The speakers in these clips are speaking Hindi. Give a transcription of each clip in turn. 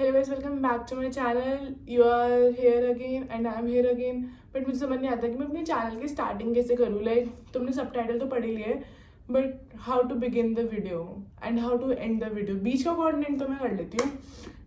Hello guys, welcome back to my channel. You are here again and I am here again. But मुझे समझ नहीं आता कि मैं अपने चैनल की स्टार्टिंग कैसे करूँ. लाइक तुमने सबटाइटल तो पढ़ ही लिए, but how to begin the video and how to end the video. बीच का कंटेंट तो मैं कर लेती हूँ,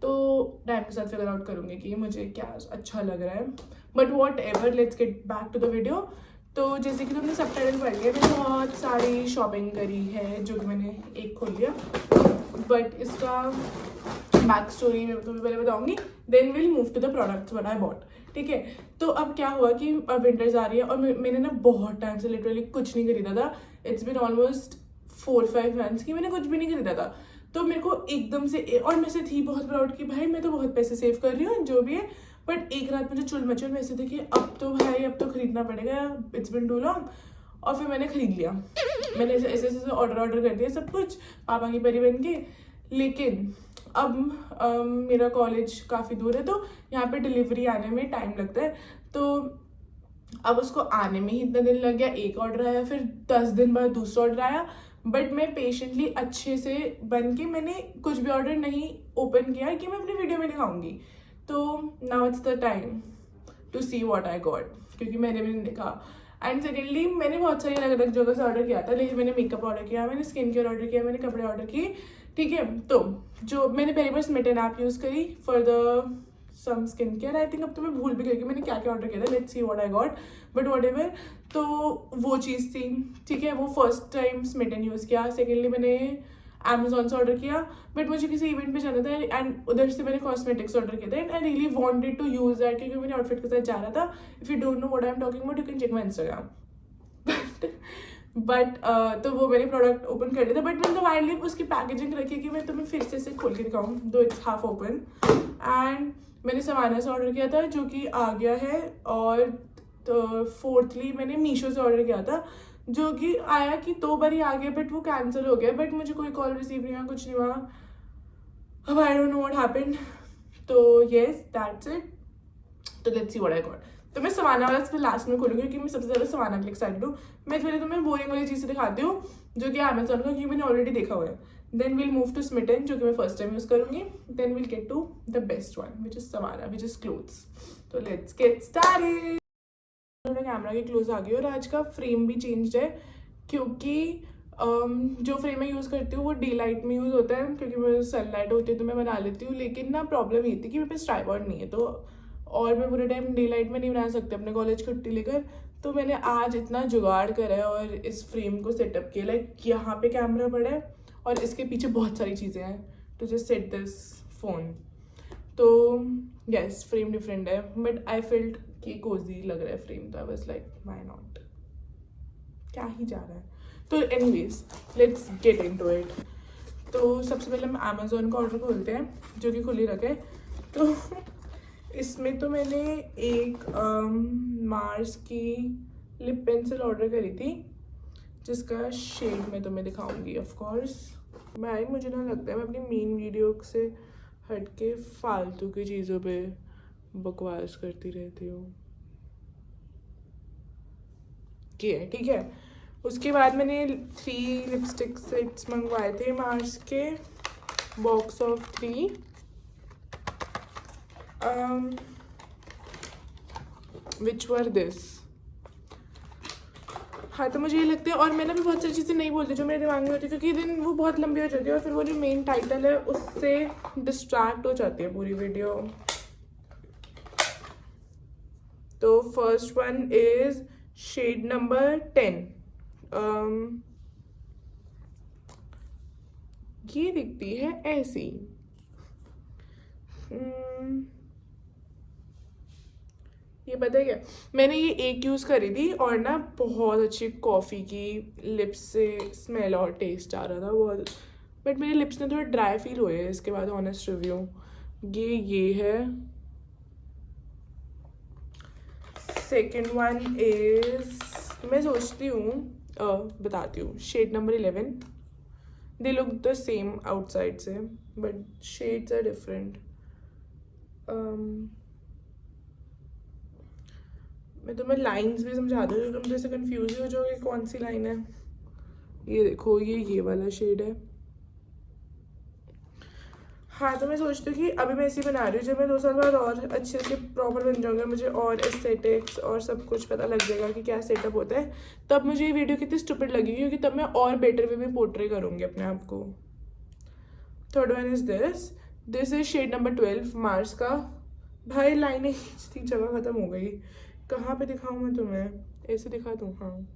तो टाइम के साथ फिगर आउट करूँगी कि मुझे क्या अच्छा लग रहा है. But whatever, let's get back to the video. तो जैसे कि तुमने सबटाइटल पढ़ लिया, मैंने बहुत सारी शॉपिंग करी है जो कि मैंने एक खोल लिया. बट इसका बैक स्टोरी मैं तुम्हें पहले बताऊंगी, then will move to the products what I bought. ठीक है, तो अब क्या हुआ कि अब विंटर्स आ रही है और मैंने ना बहुत टाइम से लिटरली कुछ नहीं खरीदा था. इट्स बिन ऑलमोस्ट 4-5 मंथ्स की मैंने कुछ भी नहीं खरीदा था. तो मेरे को एकदम से, और मैं से थी बहुत प्राउड कि भाई मैं तो बहुत पैसे सेव कर रही हूँ जो भी है. बट एक रात मुझे चुल मचल में ऐसे थे कि अब तो भाई अब तो खरीदना पड़ेगा, इट्स बिन टू लॉन्ग. और फिर मैंने खरीद लिया. मैंने ऐसे ऐसे ऑर्डर कर दिया सब कुछ पापा की परी बन के. लेकिन अब मेरा कॉलेज काफ़ी दूर है, तो यहाँ पे डिलीवरी आने में टाइम लगता है. तो अब उसको आने में ही इतना दिन लग गया. एक ऑर्डर आया, फिर 10 दिन बाद दूसरा ऑर्डर आया. बट मैं पेशेंटली अच्छे से बन के मैंने कुछ भी ऑर्डर नहीं ओपन किया कि मैं अपनी वीडियो में दिखाऊंगी. तो now it's the time to see what I got, क्योंकि मैंने भी नहीं देखा. एंड सेकेंडली मैंने बहुत सारी अलग अलग जगह से ऑर्डर किया था. लेकिन मैंने मेकअप ऑर्डर किया, मैंने स्किन केयर ऑर्डर किया, मैंने कपड़े ऑर्डर किए. ठीक है, तो जो मैंने पहली बार स्मिटन ऐप यूज़ करी for the some skin care. I think अब तो मैं भूल भी गई कि मैंने क्या क्या ऑर्डर किया था. Let's see what I got, but what ever. तो वो चीज़ थी. ठीक है, वो फर्स्ट टाइम स्मिटन यूज़ किया. सेकेंडली मैंने अमेजोन से ऑर्डर किया, बट मुझे किसी इवेंट पे जाना था एंड उधर से मैंने कॉस्मेटिक्स ऑर्डर किया था. And I really wanted to use that क्योंकि मेरे आउटफिट के साथ जा रहा था. If you don't know what I am talking about, you can check my Instagram. But तो वो मैंने प्रोडक्ट ओपन कर लिया था. बट मैंने तो वाइडली उसकी पैकेजिंग रखी कि मैं तुम्हें फिर से खोल के दिखाऊँ, दो इट्स हाफ ओपन. एंड मैंने समाना से ऑर्डर किया था जो कि आ गया है. और तो फोर्थली मैंने मीशो से ऑर्डर किया था जो कि आया कि 2 बार ही आ गया, बट वो कैंसिल हो गया. बट मुझे कोई कॉल रिसीव नहीं हुआ, कुछ नहीं हुआ. अब I don't know what happened. तो येस, दैट्स इट. तो let's see what I got. तो मैं समाना वाला फिर लास्ट में खोलूंगी क्योंकि मैं सबसे ज़्यादा समाना के लिए एक्साइटेड हूँ. मैं पहले तुम्हें बोरिंग वाली चीज़ दिखाती हूँ जो कि अमेजोन का, क्योंकि मैंने ऑलरेडी देखा हुआ है. Then will move to Smytten जो कि मैं फर्स्ट टाइम यूज़ करूँगी. Then will get to the best one which is Samana which is clothes. तो लेट्स गेट स्टार्टेड. थोड़ा कैमरा के क्लोज आ गई और आज का फ्रेम भी चेंज है क्योंकि जो फ्रेम मैं यूज़ करती हूँ वो डे लाइट में यूज़ होता है क्योंकि मेरे सनलाइट होती है तो मैं बना लेती हूँ. लेकिन ना प्रॉब्लम ये थी कि मेरे पास ट्राइपॉड नहीं है, तो और मैं पूरे टाइम डे लाइट में नहीं बना सकती अपने कॉलेज छुट्टी लेकर. तो मैंने आज इतना जुगाड़ करा है और इस फ्रेम को सेटअप किया. लाइक यहाँ पे कैमरा पड़ा है और इसके पीछे बहुत सारी चीज़ें हैं to just set this phone. तो यस, फ्रेम डिफरेंट है बट आई फेल्ट कि कोजी लग रहा है फ्रेम. तो I was like why not, क्या ही जा रहा है. तो anyways let's get into it. तो सबसे पहले हम अमेजोन का ऑर्डर खोलते हैं जो कि खुली रखे. तो इसमें तो मैंने एक मार्स की लिप पेंसिल ऑर्डर करी थी जिसका शेड मैं तुम्हें दिखाऊंगी ऑफ कोर्स. भाई मुझे ना लगता है मैं अपनी मेन वीडियो से हट के फालतू की चीज़ों पे बकवास करती रहती हूँ. ठीक है. उसके बाद मैंने 3 लिपस्टिक सेट्स मंगवाए थे मार्स के, box of 3. Which were this. हाँ, तो मुझे ये लगता है, और मैंने भी बहुत सारी चीज़ें नहीं बोलती जो मेरे दिमाग में होती है क्योंकि दिन वो बहुत लंबी हो जाती है और फिर वो जो मेन टाइटल है उससे डिस्ट्रैक्ट हो जाती है पूरी वीडियो. तो first one is shade number 10. ये दिखती है ऐसी. ये पता है क्या, मैंने ये एक यूज़ करी थी और ना बहुत अच्छी कॉफ़ी की लिप्स से स्मेल और टेस्ट आ रहा था बहुत. बट मेरे लिप्स ने थोड़ा ड्राई फील हुए हैं इसके बाद. ऑनेस्ट रिव्यू ये है. सेकेंड वन इज, मैं सोचती हूँ बताती हूँ, shade number 11. They look the same outside से बट शेड्स आर डिफरेंट. मैं तुम्हें लाइंस भी समझा दूँ तो तुम जैसे कंफ्यूज हो जाओगे कौन सी लाइन है. ये देखो, ये वाला शेड है. हाँ, तो मैं सोचती हूँ कि अभी मैं ऐसी बना रही हूँ, जब मैं 2 साल बाद और अच्छे से प्रॉपर बन जाऊँगा, मुझे और एस्थेटिक्स और सब कुछ पता लग जाएगा कि क्या सेटअप होता है, तब मुझे ये वीडियो कितनी स्टूपिड लगेगी, क्योंकि तब मैं और बेटर वे में पोर्ट्रे करूँगी अपने आप को। Third one is this is shade number 12 Mars का। भाई लाइनें खींचती जगह खत्म हो गई, कहाँ पे दिखाऊँ मैं तुम्हें, ऐसे दिखा दूँ? हाँ,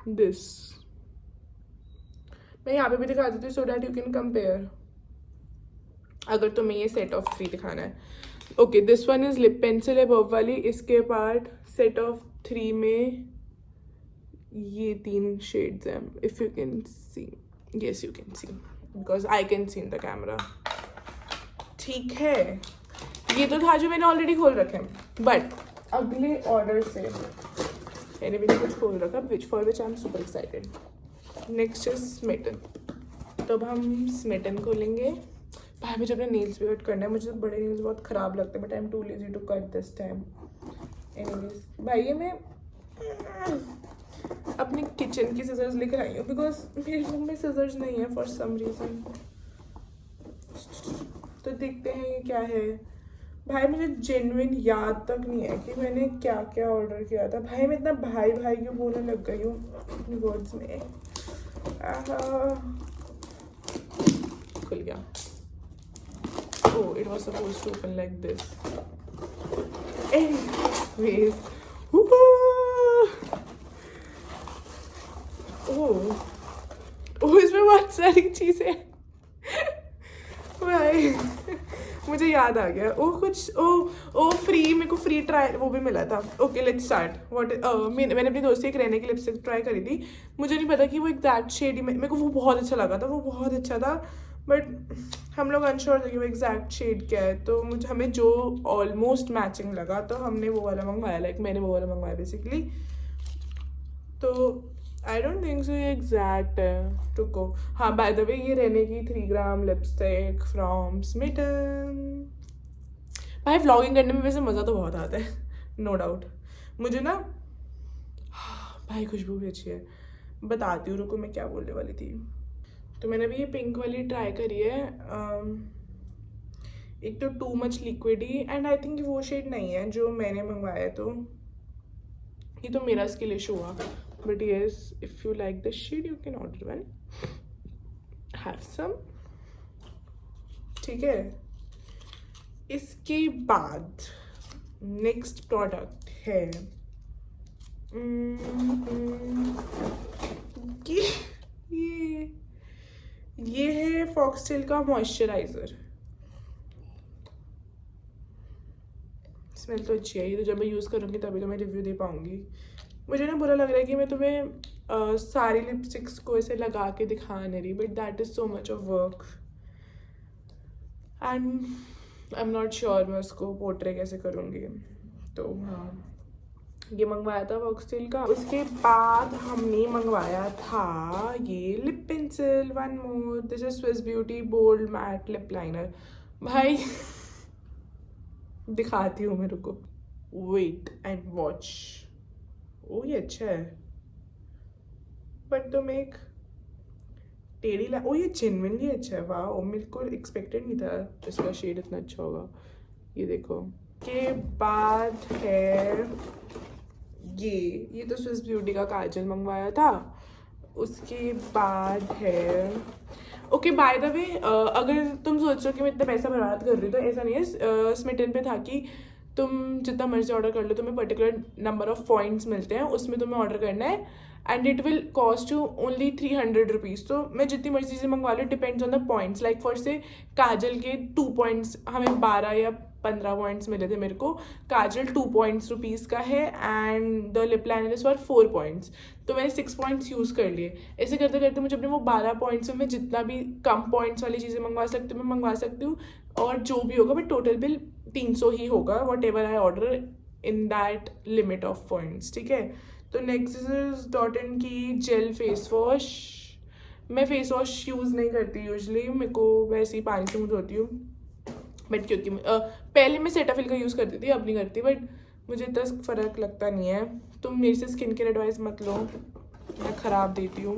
दिस मैं यहाँ पे भी दिखा देती हूँ so that you can compare, अगर तुम्हें ये सेट ऑफ 3 दिखाना है। Okay, this one is lip pencil है बर्ब वाली, इसके बाद सेट ऑफ 3 में ये 3 शेड्स हैं, if you can see, yes you can see because I can see in the camera. ठीक है, ये तो था जो मैंने ऑलरेडी खोल रखे हैं, बट अगले ऑर्डर से मैंने भी कुछ खोल रखा, which for which I am super excited. Next is Smytten. तो अब हम स्मिटन खोलेंगे। भाई मुझे अपने नेल्स भी कट करना है, मुझे बड़े नेल्स बहुत ख़राब लगते हैं, but I am too lazy to cut this time. Anyways भाई, ये मैं अपने किचन की सिजर्स लेकर आई हूँ, बिकॉज मेरे रूम में सिजर्स नहीं है फॉर सम रीज़न। तो देखते हैं ये क्या है। भाई मुझे जेन्युइन याद तक नहीं है कि मैंने क्या क्या ऑर्डर किया था। भाई मैं इतना भाई भाई क्यों बोलने लग गई हूँ अपने वर्ड्स में। खुल गया। Oh, it was supposed to open like this. Anyways, इसमें बहुत सारी चीजें भाई मुझे याद आ गया। फ्री, मेरे को फ्री ट्राई वो भी मिला था। Okay let's start. मैंने अपनी दोस्त से एक रहने की लिपस्टिक ट्राई करी थी। मुझे नहीं पता कि वो एग्जैक्ट शेड ही, मेरे को वो बहुत अच्छा लगा था, वो बहुत अच्छा था, बट हम लोग अनश्योर थे कि वो एग्जैक्ट शेड क्या है। तो हमें जो ऑलमोस्ट मैचिंग लगा तो हमने वो वाला मंगवाया, लाइक मैंने वो वाला मंगवाया बेसिकली। तो आई डोंट थिंक सो ये एग्जैक्ट है। रुको, हाँ बाय द वे ये रहने की 3 ग्राम लिपस्टिक फ्रॉम स्मिटन। भाई व्लॉगिंग करने में वैसे मज़ा तो बहुत आता है, नो डाउट। मुझे ना भाई खुशबू भी अच्छी है। बताती हूँ, रुको मैं क्या बोलने वाली थी। तो मैंने भी ये पिंक वाली ट्राई करी है। एक तो too much liquidy, and I think वो शेड नहीं है जो मैंने मंगवाया है, तो ये तो मेरा स्किल इशू हुआ। But yes, if you like the shade you can order one, have some. ठीक है, इसके बाद नेक्स्ट प्रोडक्ट है ये है फॉक्सटेल का मॉइस्चराइजर। स्मेल तो अच्छी है, ये तो जब मैं यूज़ करूँगी तभी तो मैं रिव्यू दे पाऊँगी। मुझे ना बुरा लग रहा है कि मैं तुम्हें सारी लिपस्टिक्स को ऐसे लगा के दिखा नहीं रही, but that is so much of work and I am not sure मैं उसको पोर्ट्रे कैसे करूँगी। तो हाँ, ये मंगवाया था फॉक्सटेल का। उसके बाद हमने मंगवाया था ये lip pencil, one more. This is Swiss Beauty bold matte lip liner. भाई दिखाती हूँ मेरे को, वेट एंड वॉच। ओ ये अच्छा है, बट तुम एक टेढ़ी ओ ये जेन्युइनली अच्छा है। वाह, मेरे को एक्सपेक्टेड नहीं था इसका शेड इतना अच्छा होगा। ये देखो। के बाद है ये तो स्विस ब्यूटी का काजल मंगवाया था। उसके बाद है ओके बाय द वे, अगर तुम सोच रहे हो कि मैं इतना पैसा बर्बाद कर रही हूँ, तो ऐसा नहीं है। स्मिटन पे था कि तुम जितना मर्जी ऑर्डर कर लो, तुम्हें पर्टिकुलर नंबर ऑफ पॉइंट्स मिलते हैं, उसमें तुम्हें ऑर्डर करना है and it will cost you only 300 rupees. तो मैं जितनी मर्जी चीज़ें मंगवा लूँ, depends on the points. Like for से काजल के 2 पॉइंट्स हमें 12 या 15 पॉइंट्स मिले थे मेरे को। काजल 2 पॉइंट्स रुपीज़ का है and the lip liner is for 4 points. तो मैंने 6 पॉइंट्स यूज़ कर लिए। ऐसे करते करते मुझे अपने वो 12 पॉइंट्स में मैं जितना भी कम पॉइंट्स वाली चीज़ें मंगवा सकती हूँ मैं मंगवा सकती हूँ, और जो भी होगा बट टोटल बिल 300 ही होगा, what ever I order in that limit of points. ठीक है, तो नेक्स्ट इज डॉट.इन की जेल फेस वॉश। मैं फेस वॉश यूज़ नहीं करती यूजली, मेरे को वैसे ही पानी से मुँह धोती हूँ, बट क्योंकि पहले मैं सेटाफिल का यूज़ करती थी, अब नहीं करती, बट मुझे इतना फ़र्क लगता नहीं है। तुम मेरे से स्किन केयर एडवाइस मत लो, मैं ख़राब देती हूँ।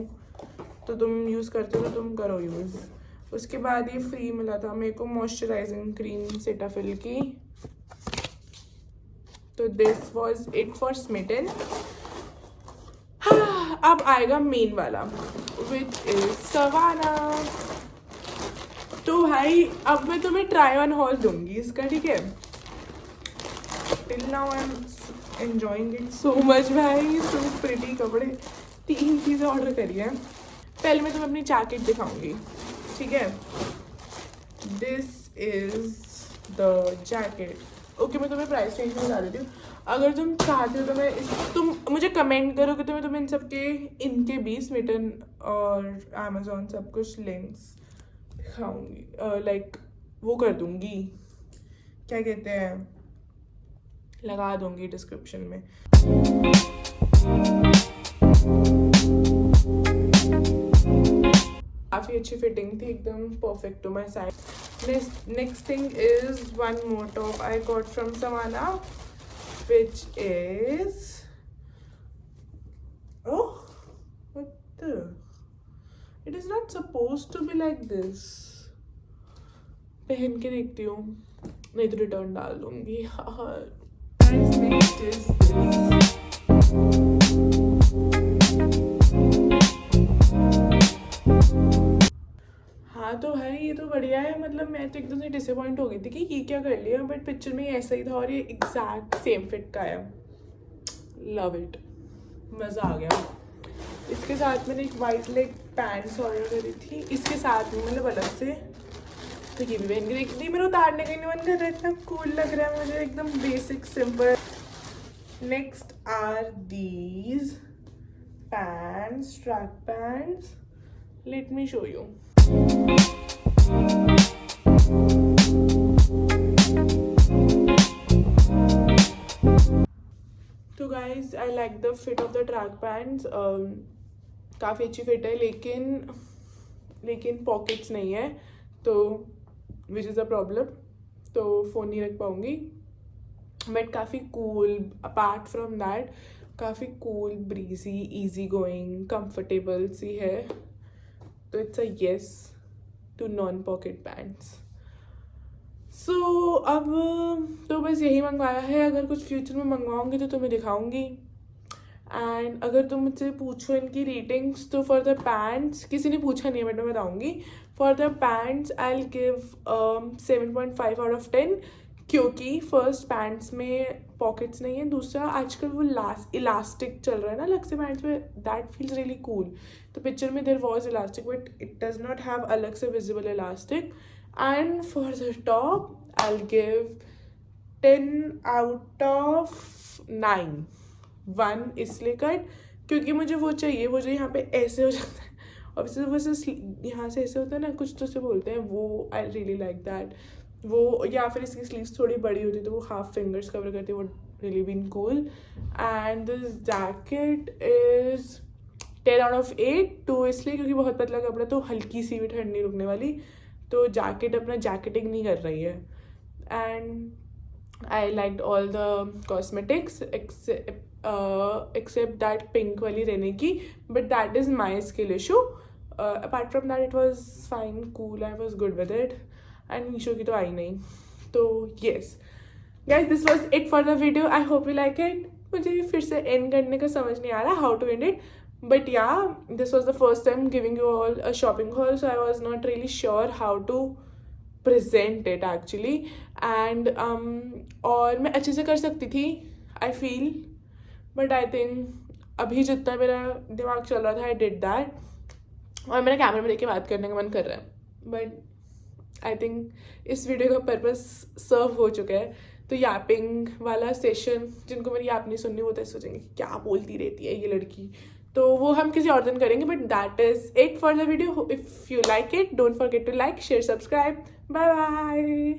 तो तुम यूज़ करते हो तो तुम करो यूज़। उसके बाद ये फ्री मिला था मेरे को मॉइस्चराइजिंग क्रीम सेटाफिल की, तो this was it for Smytten. हाँ, अब आएगा मेन वाला विच इज सवाना। तो भाई अब मैं तुम्हें ट्राई ऑन हॉल दूंगी इसका, ठीक है? Till now I am enjoying it so much भाई, सो प्रिटी कपड़े। 3 चीज़ें ऑर्डर करी है। पहले मैं तुम्हें अपनी जैकेट दिखाऊंगी, ठीक है? This is the jacket. Okay, मैं तुम्हें प्राइस रेंज में बता देती हूँ। अगर तुम चाहते हो तो मैं तुम मुझे कमेंट करोगे तो मैं तुम्हें इन सब के इनके भी स्मिटन और अमेजोन सब कुछ लिंक्स दिखाऊंगी, लाइक वो कर दूंगी, क्या कहते हैं, लगा दूंगी डिस्क्रिप्शन में। काफ़ी अच्छी फिटिंग थी, एकदम perfect to my size. Next thing is one more top I got from Samana, which is, oh, what the, it is not supposed to be like this। पहन के देखती हूँ, नहीं तो रिटर्न डाल दूंगी। Next is this। हाँ तो भाई ये तो बढ़िया है, मतलब मैं तो एकदम से डिसअपॉइंट हो गई थी कि ये क्या कर लिया, बट पिक्चर में ऐसा ही था और ये एग्जैक्ट सेम फिट का है। लव इट, मज़ा आ गया। इसके साथ मैंने एक वाइट लेग पैंट्स ऑर्डर करी थी इसके साथ में, मतलब अलग से, तो ये भी पहन के देखी थी। मेरे उतारने का नहीं मन कर रहा है, इतना कूल लग रहा है मुझे, एकदम basic simple. Next are these pants, track pants, let me show you. तो guys I like the fit of the track pants, काफ़ी अच्छी फिट है, लेकिन पॉकेट्स नहीं है, तो विच इज़ अ प्रॉब्लम, तो फ़ोन नहीं रख पाऊँगी। बट काफ़ी कूल, अपार्ट फ्रॉम दैट काफ़ी cool, breezy, easy going, comfortable सी है, तो it's a yes to non pocket pants. So अब तो बस यही मंगवाया है, अगर कुछ फ्यूचर में मंगवाऊंगी तो तुम्हें दिखाऊंगी। एंड अगर तुम मुझसे पूछो इनकी रेटिंग्स, तो फॉर द पैंट्स, किसी ने पूछा नहीं है बट मैं बताऊंगी, for the pants I will give 7.5 out of 10, क्योंकि फर्स्ट पैंट्स में पॉकेट्स नहीं है, दूसरा आजकल वो इलास्टिक चल रहा है ना अलग से पैंट्स में, दैट फील्स रियली कूल। तो पिक्चर में there was elastic but it does not have अलग से visible elastic. And for the top I will give 10 out of 9। 1 इसलिए कट क्योंकि मुझे वो चाहिए, वो जो यहाँ पे ऐसे हो जाता है, और वैसे यहाँ से ऐसे होता है ना, कुछ तो से बोलते हैं, वो आई रियली लाइक दैट। वो या फिर इसकी स्लीव्स थोड़ी बड़ी होती तो वो हाफ फिंगर्स कवर करती, वो really been cool. And this jacket is 10 out of 8, 2 इसलिए क्योंकि बहुत पतला कपड़ा, तो हल्की सी भी ठंड नहीं रुकने वाली, तो जैकेट अपना जैकेटिंग नहीं कर रही है। And I like all the cosmetics except that pink वाली रहने की, but that is my skill issue. Apart from that it was fine, cool, I was good with it. And Meesho की तो आई नहीं, तो yes guys, this was it for the video. I hope you like it. मुझे फिर से एंड करने का समझ नहीं आ रहा how to end it, but yeah, this was the first time giving you all a shopping haul, so I was not really sure how to present it actually। and और मैं अच्छे से कर सकती थी I feel, but I think अभी जितना मेरा दिमाग चल रहा था I did that, और मेरा कैमरे में देख के बात करने का मन कर रहा है, but I think इस वीडियो का पर्पस सर्व हो चुका है। तो यापिंग वाला सेशन, जिनको मेरी याप नहीं सुननी वो तो सोचेंगे क्या बोलती रहती है ये लड़की, तो वो हम किसी और दिन करेंगे। But that is it for the video. If you like it, don't forget to like, share, subscribe. Bye bye.